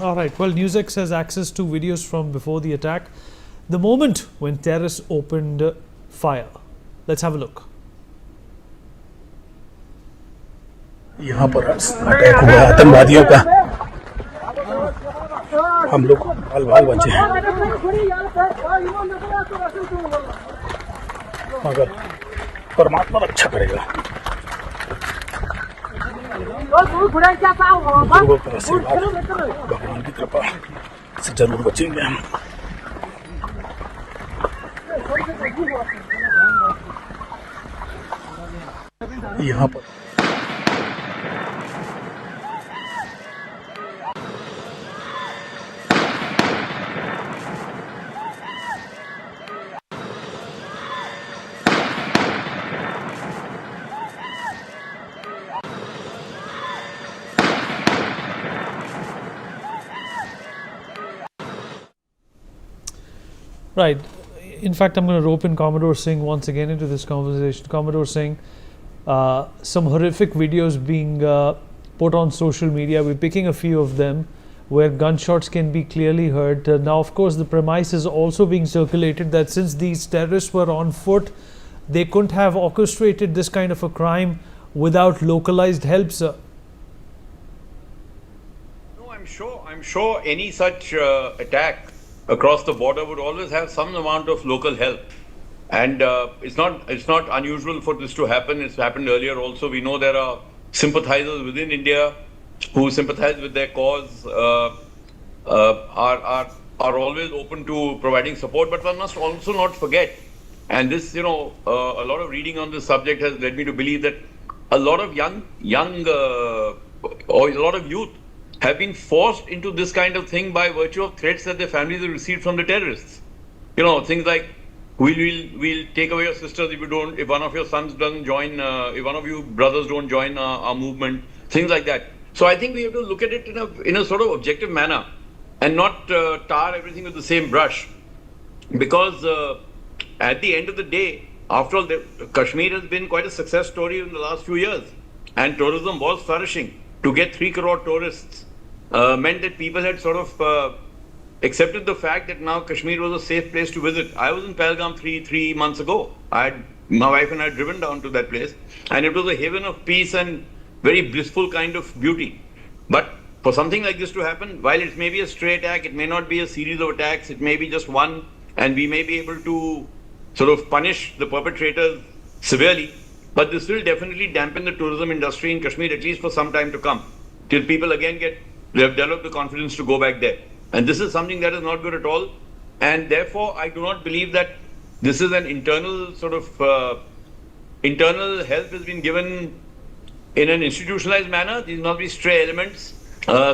All right. Well, NewsX has access to videos from before the attack, the moment when terrorists opened fire. Let's have a look. यहाँ पर attack हुआ आतंकवादियों का। हम लोग बाल बाल बचे हैं, मगर परमात्मा रक्षा करेगा। बुजुर्गों का आशीर्वाद, भगवान की कृपा से जरूर बचेंगे हम। यहाँ पर Right. In fact, I'm going to rope in Commodore Singh once again into this conversation. Commodore Singh, some horrific videos being put on social media. We're picking a few of them where gunshots can be clearly heard. Now, of course, the premise is also being circulated that since these terrorists were on foot, they couldn't have orchestrated this kind of a crime without localized help, sir. No, I'm sure any such attack across the border would always have some amount of local help, and it's not unusual for this to happen. It's happened earlier also. We know there are sympathizers within India who sympathize with their cause, are always open to providing support. But one must also not forget, and this, a lot of reading on this subject has led me to believe that a lot of young or a lot of youth have been forced into this kind of thing by virtue of threats that their families have received from the terrorists. Things like, we'll take away your sisters if one of your sons doesn't join, if one of you brothers don't join our movement, things like that. So I think we have to look at it in a sort of objective manner and not tar everything with the same brush. Because at the end of the day, after all, Kashmir has been quite a success story in the last few years, and tourism was flourishing. To get 3 crore tourists meant that people had sort of accepted the fact that now Kashmir was a safe place to visit. I was in Pahalgam three months ago. My wife and I had driven down to that place, and it was a haven of peace and very blissful kind of beauty. But for something like this to happen, while it may be a stray attack, it may not be a series of attacks, it may be just one, and we may be able to sort of punish the perpetrators severely. But this will definitely dampen the tourism industry in Kashmir, at least for some time to come, till people again develop the confidence to go back there. And this is something that is not good at all. And therefore, I do not believe that this is an internal sort of internal help has been given in an institutionalized manner. These must be stray elements,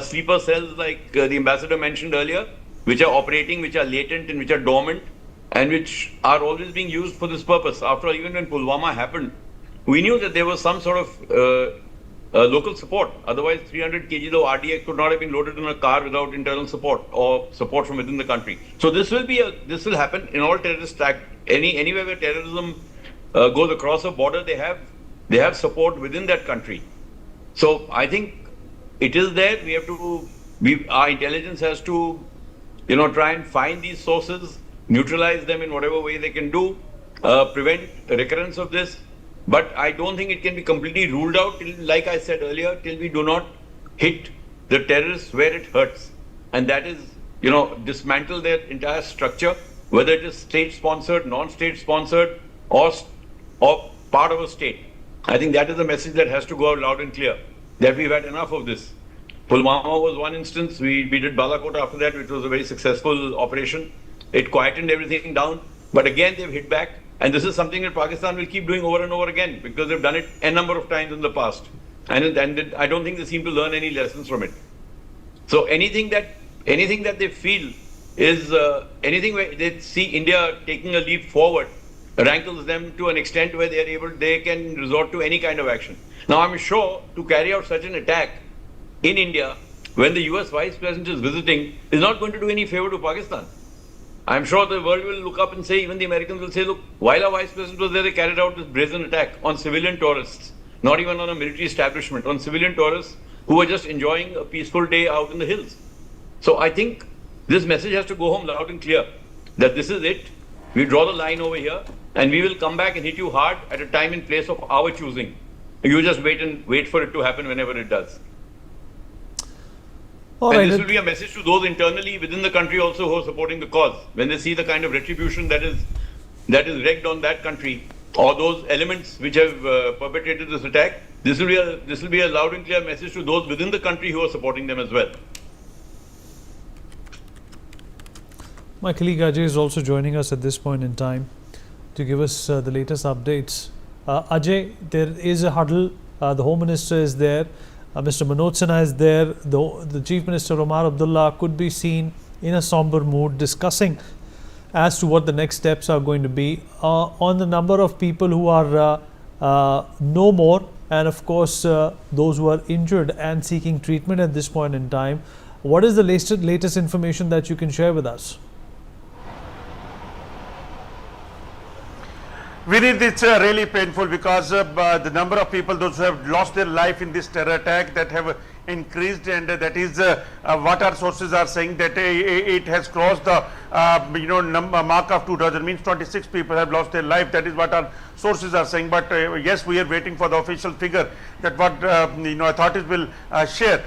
sleeper cells like the ambassador mentioned earlier, which are operating, which are latent and which are dormant, and which are always being used for this purpose. After all, even when Pulwama happened, we knew that there was some sort of local support. Otherwise, 300 kg of RDX could not have been loaded in a car without internal support or support from within the country. So this will happen in all terrorist acts. Anywhere where terrorism goes across a border, they have support within that country. So I think it is there. Our intelligence has to, try and find these sources, neutralize them in whatever way they can do, prevent recurrence of this. But I don't think it can be completely ruled out, like I said earlier, till we do not hit the terrorists where it hurts. And that is, dismantle their entire structure, whether it is state-sponsored, non-state sponsored, or part of a state. I think that is a message that has to go out loud and clear, that we've had enough of this. Pulwama was one instance. We did Balakot after that, which was a very successful operation. It quietened everything down. But again, they've hit back. And this is something that Pakistan will keep doing over and over again, because they've done it a number of times in the past. And I don't think they seem to learn any lessons from it. So anything that they feel is, anything where they see India taking a leap forward, rankles them to an extent where they can resort to any kind of action. Now, I'm sure to carry out such an attack in India, when the US Vice President is visiting, is not going to do any favor to Pakistan. I'm sure the world will look up and say, even the Americans will say, look, while our Vice President was there, they carried out this brazen attack on civilian tourists, not even on a military establishment, on civilian tourists who were just enjoying a peaceful day out in the hills. So I think this message has to go home loud and clear that this is it. We draw the line over here, and we will come back and hit you hard at a time and place of our choosing. You just wait for it to happen whenever it does. All and right. This will be a message to those internally within the country also who are supporting the cause. When they see the kind of retribution that is wreaked on that country, or those elements which have perpetrated this attack, this will be a loud and clear message to those within the country who are supporting them as well. My colleague Ajay is also joining us at this point in time to give us the latest updates. Ajay, there is a huddle. The Home Minister is there. Mr. Manoj Sinha is there. The Chief Minister Omar Abdullah could be seen in a somber mood discussing as to what the next steps are going to be on the number of people who are no more, and of course those who are injured and seeking treatment at this point in time. What is the latest information that you can share with us? Vineet, it's really painful because the number of people, those who have lost their life in this terror attack, that have increased, and that is what our sources are saying, that it has crossed the mark of 2,000, means 26 people have lost their life. That is what our sources are saying. But yes, we are waiting for the official figure that what authorities will share.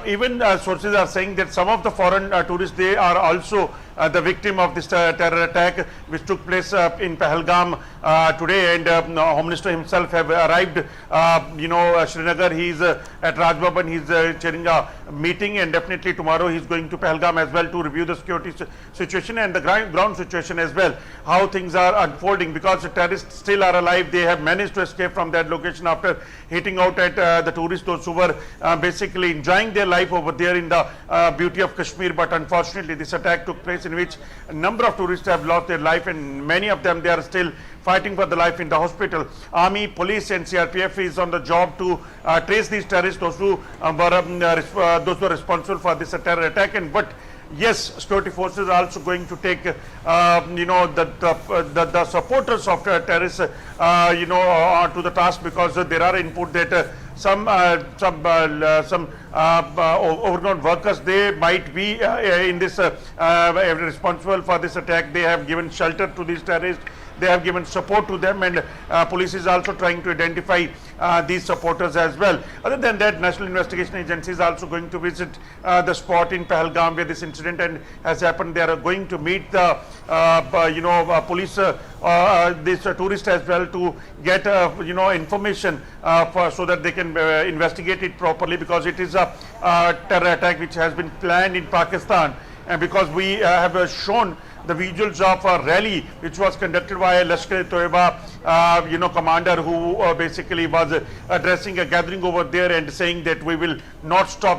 Even sources are saying that some of the foreign tourists, they are also the victim of this terror attack which took place in Pahalgam today, and Home Minister himself have arrived Srinagar. He is at Raj Bhavan. He is chairing a meeting, and definitely tomorrow he is going to Pahalgam as well to review the security situation and the ground situation as well, how things are unfolding, because the terrorists still are alive. They have managed to escape from that location after hitting out at the tourists, those who were basically enjoying their life over there in the beauty of Kashmir. But unfortunately this attack took place in which a number of tourists have lost their life, and many of them, they are still fighting for the life in the hospital. Army, police and CRPF is on the job to trace these terrorists, those who were responsible for this terror attack. And but yes, security forces are also going to take the supporters of terrorists to the task, because there are input that some overgrown workers, they might be in this responsible for this attack. They have given shelter to these terrorists. They have given support to them, and police is also trying to identify these supporters as well. Other than that, National Investigation Agency is also going to visit the spot in Pahalgam where this incident has happened. They are going to meet the police, these tourists as well, to get information so that they can investigate it properly, because it is a terror attack which has been planned in Pakistan, and because we have shown the visuals of a rally which was conducted by a Lashkar-e-Toiba commander, who basically was addressing a gathering over there and saying that we will not stop